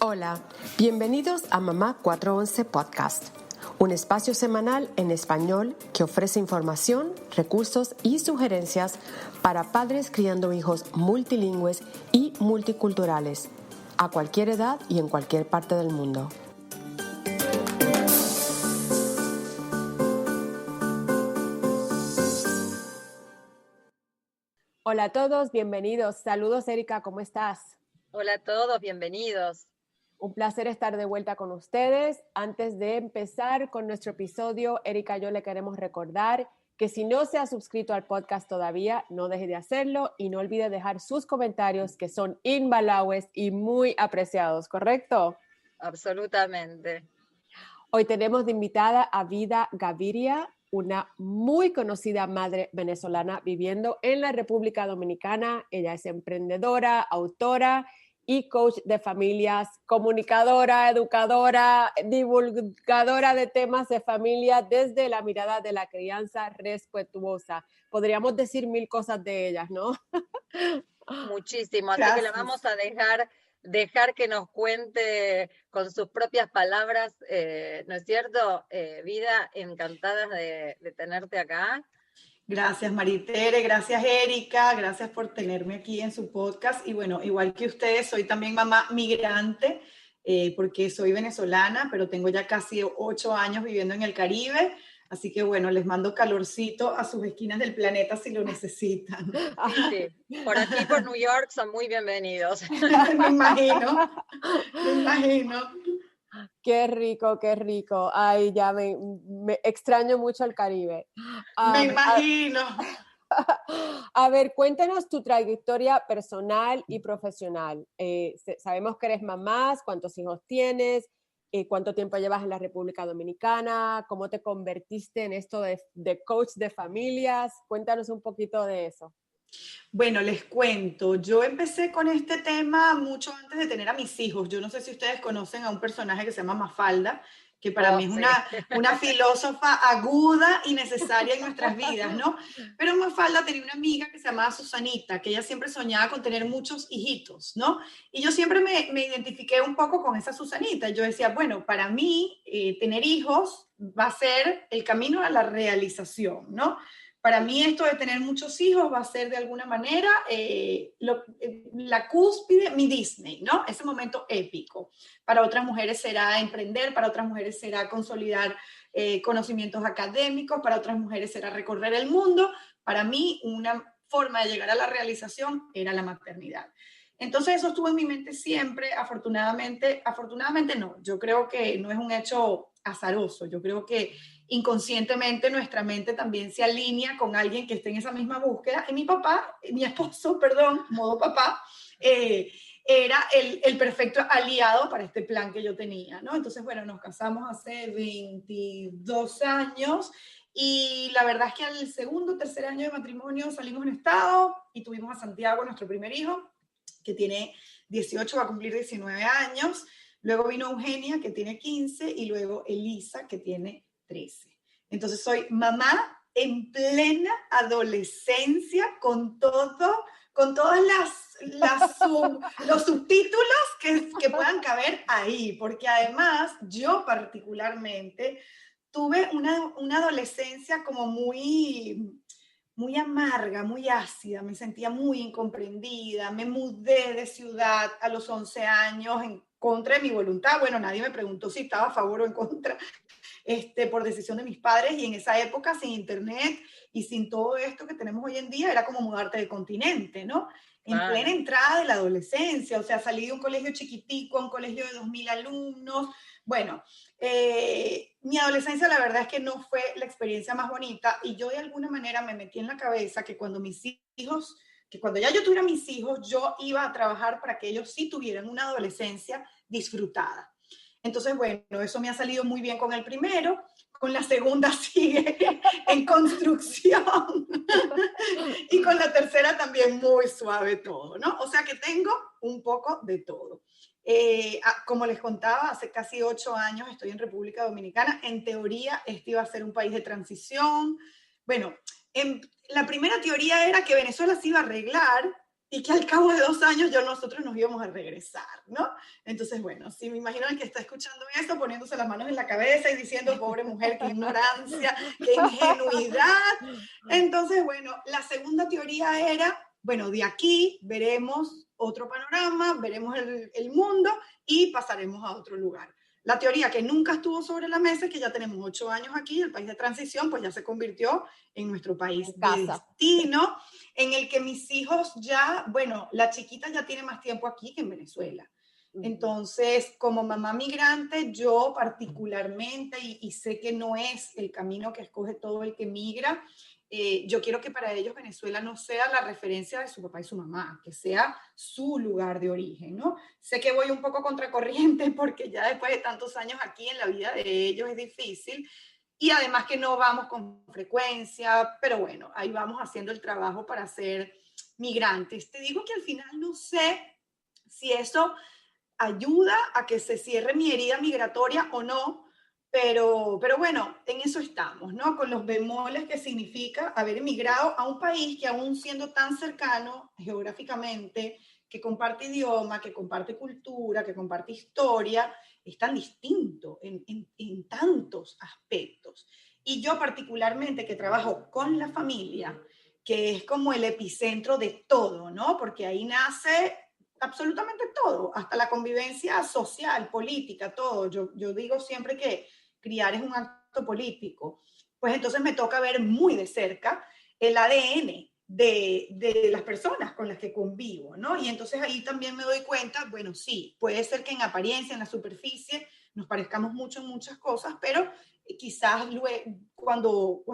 Hola, bienvenidos a Mamá 411 Podcast, un espacio semanal en español que ofrece información, recursos y sugerencias para padres criando hijos multilingües y multiculturales, a cualquier edad y en cualquier parte del mundo. Hola a todos, bienvenidos. Saludos, Erika, ¿cómo estás? Hola a todos, bienvenidos. Un placer estar de vuelta con ustedes. Antes de empezar con nuestro episodio, Erika y yo le queremos recordar que si no se ha suscrito al podcast todavía, no deje de hacerlo y no olvide dejar sus comentarios que son invaluables y muy apreciados, ¿correcto? Absolutamente. Hoy tenemos de invitada a Vida Gaviria, una muy conocida madre venezolana viviendo en la República Dominicana. Ella es emprendedora, autora y coach de familias, comunicadora, educadora, divulgadora de temas de familia desde la mirada de la crianza respetuosa. Podríamos decir mil cosas de ellas, ¿no? Muchísimo, así Gracias. que la vamos a dejar que nos cuente con sus propias palabras, ¿no es cierto? Vida, encantadas de tenerte acá. Gracias, Maritere, gracias, Erika, gracias por tenerme aquí en su podcast. Y bueno, igual que ustedes, soy también mamá migrante, porque soy venezolana, pero tengo ya casi 8 años viviendo en el Caribe. Así que bueno, les mando calorcito a sus esquinas del planeta si lo necesitan. Sí, sí. Por aquí, por New York, son muy bienvenidos. Me imagino, me imagino. Qué rico, qué rico. Ay, ya me extraño mucho el Caribe. Me imagino. A ver, cuéntanos tu trayectoria personal y profesional. Sabemos que eres mamá, ¿cuántos hijos tienes? ¿Cuánto tiempo llevas en la República Dominicana? ¿Cómo te convertiste en esto de coach de familias? Cuéntanos un poquito de eso. Bueno, les cuento, yo empecé con este tema mucho antes de tener a mis hijos. Yo no sé si ustedes conocen a un personaje que se llama Mafalda, que para mí es sí. una filósofa aguda y necesaria en nuestras vidas, ¿no? Pero Mafalda tenía una amiga que se llamaba Susanita, que ella siempre soñaba con tener muchos hijitos, ¿no? Y yo siempre me identifiqué un poco con esa Susanita. Yo decía, bueno, para mí tener hijos va a ser el camino a la realización, ¿no? Para mí esto de tener muchos hijos va a ser de alguna manera la cúspide, mi Disney, ¿no? Ese momento épico. Para otras mujeres será emprender, para otras mujeres será consolidar conocimientos académicos, para otras mujeres será recorrer el mundo. Para mí una forma de llegar a la realización era la maternidad. Entonces eso estuvo en mi mente siempre, afortunadamente no, yo creo que no es un hecho azaroso, yo creo que inconscientemente nuestra mente también se alinea con alguien que esté en esa misma búsqueda. Y mi esposo, modo papá, era el perfecto aliado para este plan que yo tenía, ¿no? Entonces, bueno, nos casamos hace 22 años y la verdad es que al segundo, tercer año de matrimonio salimos en estado y tuvimos a Santiago, nuestro primer hijo, que tiene 18, va a cumplir 19 años. Luego vino Eugenia, que tiene 15, y luego Elisa, que tiene 13. Entonces soy mamá en plena adolescencia con todos los subtítulos que puedan caber ahí, porque además yo particularmente tuve una adolescencia como muy amarga, muy ácida, me sentía muy incomprendida, me mudé de ciudad a los 11 años en contra de mi voluntad. Bueno, nadie me preguntó si estaba a favor o en contra, por decisión de mis padres, y en esa época sin internet y sin todo esto que tenemos hoy en día era como mudarte de continente, ¿no? En plena entrada de la adolescencia, o sea, salí de un colegio chiquitico a un colegio de 2.000 alumnos. Bueno, mi adolescencia la verdad es que no fue la experiencia más bonita y yo de alguna manera me metí en la cabeza que cuando ya yo tuviera mis hijos, yo iba a trabajar para que ellos sí tuvieran una adolescencia disfrutada. Entonces, bueno, eso me ha salido muy bien con el primero, con la segunda sigue en construcción y con la tercera también muy suave todo, ¿no? O sea que tengo un poco de todo. Como les contaba, hace casi 8 años estoy en República Dominicana. En teoría, este iba a ser un país de transición. Bueno, la primera teoría era que Venezuela se iba a arreglar y que al cabo de 2 años nosotros nos íbamos a regresar, ¿no? Entonces, bueno, sí, me imagino el que está escuchando esto, poniéndose las manos en la cabeza y diciendo, pobre mujer, qué ignorancia, qué ingenuidad. Entonces, bueno, la segunda teoría era, bueno, de aquí veremos otro panorama, veremos el mundo y pasaremos a otro lugar. La teoría que nunca estuvo sobre la mesa es que ya tenemos 8 años aquí, el país de transición, pues ya se convirtió en nuestro país de destino, en el que mis hijos ya, bueno, la chiquita ya tiene más tiempo aquí que en Venezuela. Entonces, como mamá migrante, yo particularmente, y sé que no es el camino que escoge todo el que migra, yo quiero que para ellos Venezuela no sea la referencia de su papá y su mamá, que sea su lugar de origen, ¿no? Sé que voy un poco contracorriente porque ya después de tantos años aquí en la vida de ellos es difícil, y además que no vamos con frecuencia, pero bueno, ahí vamos haciendo el trabajo para ser migrantes. Te digo que al final no sé si eso ayuda a que se cierre mi herida migratoria o no, pero bueno, en eso estamos, ¿no? Con los bemoles que significa haber emigrado a un país que aún siendo tan cercano geográficamente, que comparte idioma, que comparte cultura, que comparte historia, es tan distinto en tantos aspectos. Y yo particularmente que trabajo con la familia, que es como el epicentro de todo, ¿no? Porque ahí nace absolutamente todo, hasta la convivencia social, política, todo. Yo digo siempre que criar es un acto político. Pues entonces me toca ver muy de cerca el ADN de las personas con las que convivo, ¿no? Y entonces ahí también me doy cuenta, bueno, sí, puede ser que en apariencia, en la superficie, nos parezcamos mucho en muchas cosas, pero quizás luego, cuando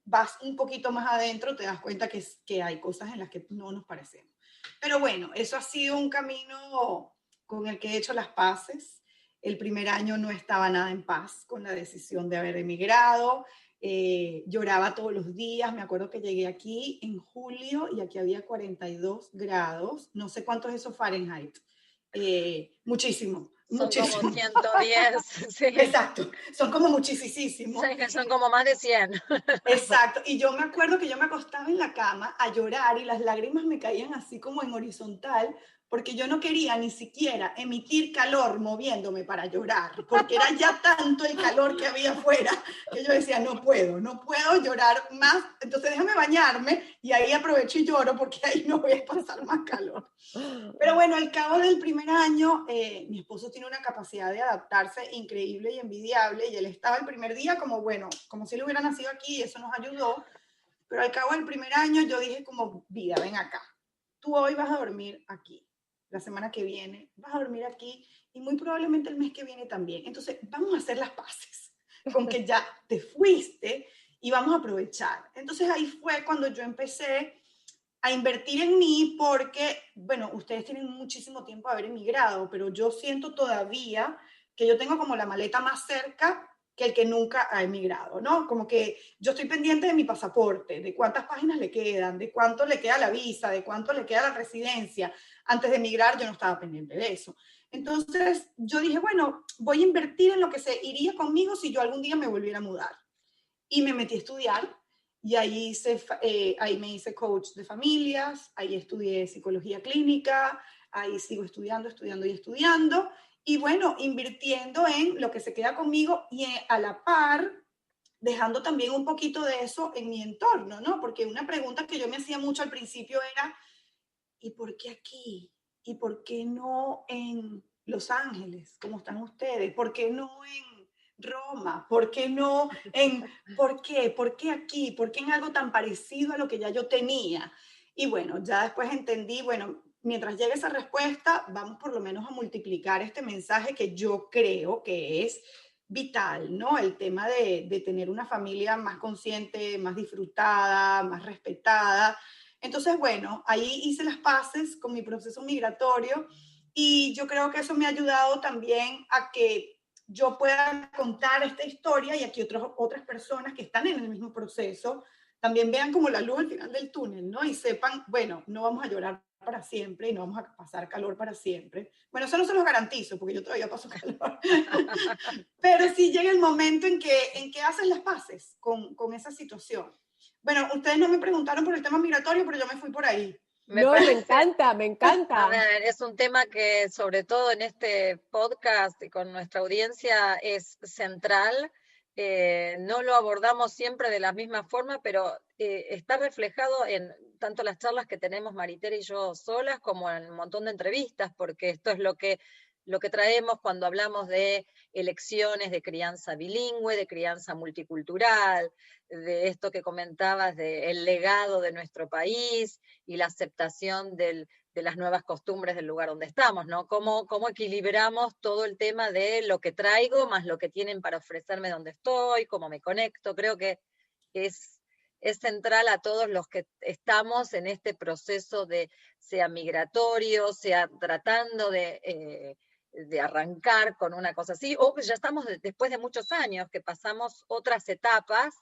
vas un poquito más adentro, te das cuenta que hay cosas en las que no nos parecemos. Pero bueno, eso ha sido un camino con el que he hecho las paces. El primer año no estaba nada en paz con la decisión de haber emigrado. Lloraba todos los días. Me acuerdo que llegué aquí en julio y aquí había 42 grados. No sé cuánto es eso Fahrenheit. Muchísimo. Son muchísimo. como 110, sí. Exacto, son como muchísimos. Sí, son como más de 100. Exacto, y yo me acuerdo que yo me acostaba en la cama a llorar y las lágrimas me caían así como en horizontal, porque yo no quería ni siquiera emitir calor moviéndome para llorar, porque era ya tanto el calor que había afuera, que yo decía, no puedo llorar más, entonces déjame bañarme y ahí aprovecho y lloro porque ahí no voy a pasar más calor. Pero bueno, al cabo del primer año, mi esposo tiene una capacidad de adaptarse increíble y envidiable, y él estaba el primer día como, bueno, como si él hubiera nacido aquí, y eso nos ayudó, pero al cabo del primer año yo dije como, vida, ven acá, tú hoy vas a dormir aquí, la semana que viene vas a dormir aquí, y muy probablemente el mes que viene también, entonces vamos a hacer las paces con que ya te fuiste y vamos a aprovechar. Entonces ahí fue cuando yo empecé a invertir en mí porque, bueno, ustedes tienen muchísimo tiempo de haber emigrado, pero yo siento todavía que yo tengo como la maleta más cerca que el que nunca ha emigrado, ¿no? Como que yo estoy pendiente de mi pasaporte, de cuántas páginas le quedan, de cuánto le queda la visa, de cuánto le queda la residencia. Antes de emigrar yo no estaba pendiente de eso. Entonces yo dije, bueno, voy a invertir en lo que se iría conmigo si yo algún día me volviera a mudar. Y me metí a estudiar y ahí me hice coach de familias, ahí estudié psicología clínica, ahí sigo estudiando y estudiando, y bueno, invirtiendo en lo que se queda conmigo y a la par dejando también un poquito de eso en mi entorno, ¿no? Porque una pregunta que yo me hacía mucho al principio era, ¿y por qué aquí? ¿Y por qué no en Los Ángeles, como están ustedes? ¿Por qué no en Roma? ¿Por qué no en... ¿Por qué? ¿Por qué aquí? ¿Por qué en algo tan parecido a lo que ya yo tenía? Y bueno, ya después entendí, bueno, mientras llegue esa respuesta, vamos por lo menos a multiplicar este mensaje que yo creo que es vital, ¿no? El tema de tener una familia más consciente, más disfrutada, más respetada. Entonces, bueno, ahí hice las paces con mi proceso migratorio y yo creo que eso me ha ayudado también a que yo pueda contar esta historia y a que otras personas que están en el mismo proceso también vean como la luz al final del túnel, ¿no? Y sepan, bueno, no vamos a llorar para siempre y no vamos a pasar calor para siempre. Bueno, eso no se los garantizo porque yo todavía paso calor. Pero sí llega el momento en que hacen las paces con esa situación. Bueno, ustedes no me preguntaron por el tema migratorio, pero yo me fui por ahí. Me No, me parece, encanta, me a encanta. ver, es un tema que sobre todo en este podcast y con nuestra audiencia es central. No lo abordamos siempre de la misma forma, pero está reflejado en tanto las charlas que tenemos Maritere y yo solas, como en un montón de entrevistas, porque esto es lo que traemos cuando hablamos de elecciones de crianza bilingüe, de crianza multicultural, de esto que comentabas, del legado de nuestro país y la aceptación de las nuevas costumbres del lugar donde estamos, ¿no? ¿Cómo equilibramos todo el tema de lo que traigo más lo que tienen para ofrecerme donde estoy, cómo me conecto? Creo que es, es central a todos los que estamos en este proceso de, sea migratorio, sea tratando de arrancar con una cosa así, o ya estamos después de muchos años que pasamos otras etapas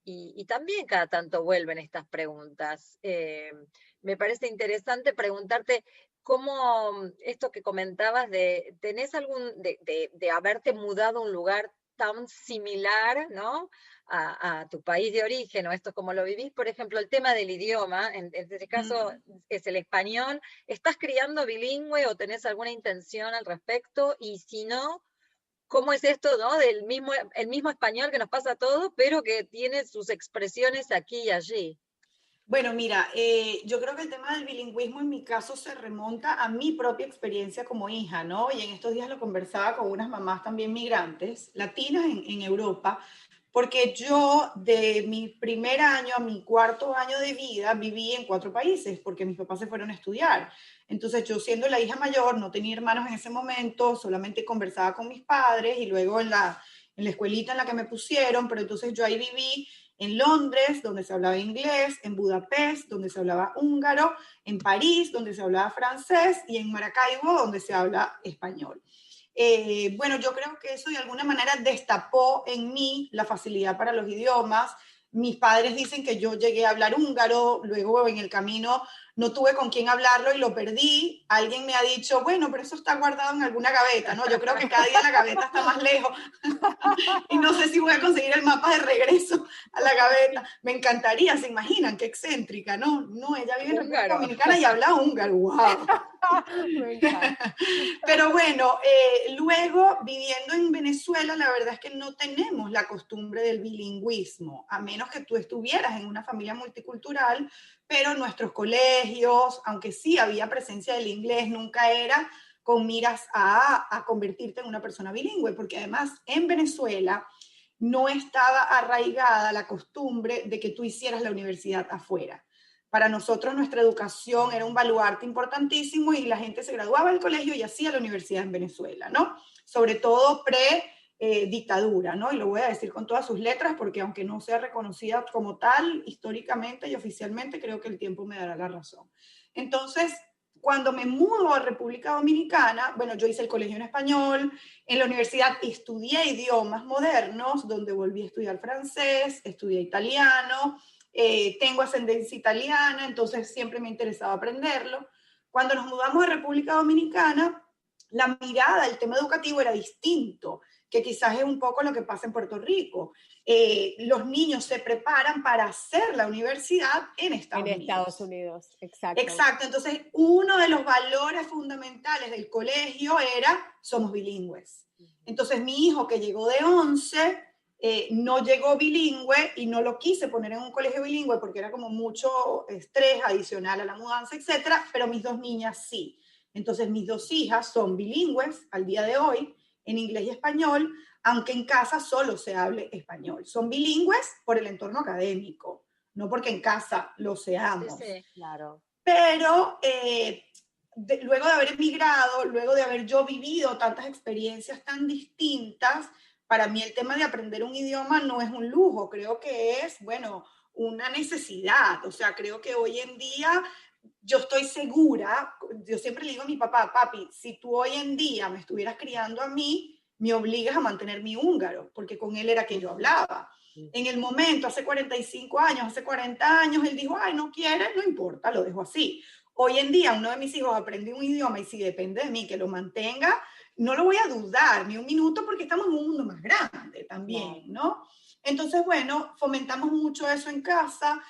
y también cada tanto vuelven estas preguntas. Me parece interesante preguntarte cómo esto que comentabas de, ¿tenés de haberte mudado a un lugar tan similar, ¿no? A tu país de origen, o esto como lo vivís, por ejemplo, el tema del idioma, en este caso es el español, ¿estás criando bilingüe o tenés alguna intención al respecto? Y si no, cómo es esto, ¿no? El mismo español que nos pasa a todos, pero que tiene sus expresiones aquí y allí. Bueno, mira, yo creo que el tema del bilingüismo en mi caso se remonta a mi propia experiencia como hija, ¿no? Y en estos días lo conversaba con unas mamás también migrantes, latinas en Europa, porque yo de mi primer año a mi cuarto año de vida viví en 4 países, porque mis papás se fueron a estudiar. Entonces yo siendo la hija mayor, no tenía hermanos en ese momento, solamente conversaba con mis padres y luego en la escuelita en la que me pusieron, pero entonces yo ahí viví en Londres, donde se hablaba inglés, en Budapest, donde se hablaba húngaro, en París, donde se hablaba francés, y en Maracaibo, donde se habla español. Bueno, yo creo que eso de alguna manera destapó en mí la facilidad para los idiomas. Mis padres dicen que yo llegué a hablar húngaro, luego en el camino no tuve con quién hablarlo y lo perdí. Alguien me ha dicho, bueno, pero eso está guardado en alguna gaveta, ¿no? Yo creo que cada día la gaveta está más lejos y no sé si voy a conseguir el mapa de regreso a la gaveta. Me encantaría, se imaginan, qué excéntrica, ¿no? No, ella vive en República Húngaro. Dominicana y habla húngaro, wow. Me encanta. Pero bueno, luego viviendo en Venezuela, la verdad es que no tenemos la costumbre del bilingüismo, a menos que tú estuvieras en una familia multicultural, pero nuestros colegios, aunque sí había presencia del inglés, nunca era con miras a convertirte en una persona bilingüe, porque además en Venezuela no estaba arraigada la costumbre de que tú hicieras la universidad afuera. Para nosotros nuestra educación era un baluarte importantísimo y la gente se graduaba del colegio y hacía la universidad en Venezuela, ¿no? Sobre todo pre-dictadura, ¿no? Y lo voy a decir con todas sus letras porque aunque no sea reconocida como tal, históricamente y oficialmente, creo que el tiempo me dará la razón. Entonces, cuando me mudo a República Dominicana, bueno, yo hice el colegio en español, en la universidad estudié idiomas modernos, donde volví a estudiar francés, estudié italiano, tengo ascendencia italiana, entonces siempre me interesaba aprenderlo. Cuando nos mudamos a República Dominicana, la mirada, el tema educativo era distinto, que quizás es un poco lo que pasa en Puerto Rico. Los niños se preparan para hacer la universidad en Estados En Unidos. Estados Unidos, exacto. Exacto, entonces uno de los valores fundamentales del colegio era somos bilingües. Entonces mi hijo que llegó de 11 no llegó bilingüe y no lo quise poner en un colegio bilingüe porque era como mucho estrés adicional a la mudanza, etcétera, pero mis 2 niñas sí. Entonces mis 2 hijas son bilingües al día de hoy en inglés y español, aunque en casa solo se hable español. Son bilingües por el entorno académico, no porque en casa lo seamos. Sí, sí. Claro. Pero luego de haber emigrado, luego de haber yo vivido tantas experiencias tan distintas, para mí el tema de aprender un idioma no es un lujo, creo que es, bueno, una necesidad. O sea, creo que hoy en día yo estoy segura, yo siempre le digo a mi papá, papi, si tú hoy en día me estuvieras criando a mí, me obligas a mantener mi húngaro, porque con él era que yo hablaba. En el momento, hace 45 años, hace 40 años, él dijo, ay, no quiere, no importa, lo dejo así. Hoy en día, uno de mis hijos aprende un idioma y si depende de mí que lo mantenga, no lo voy a dudar ni un minuto porque estamos en un mundo más grande también, ¿no? Entonces, bueno, fomentamos mucho eso en casa.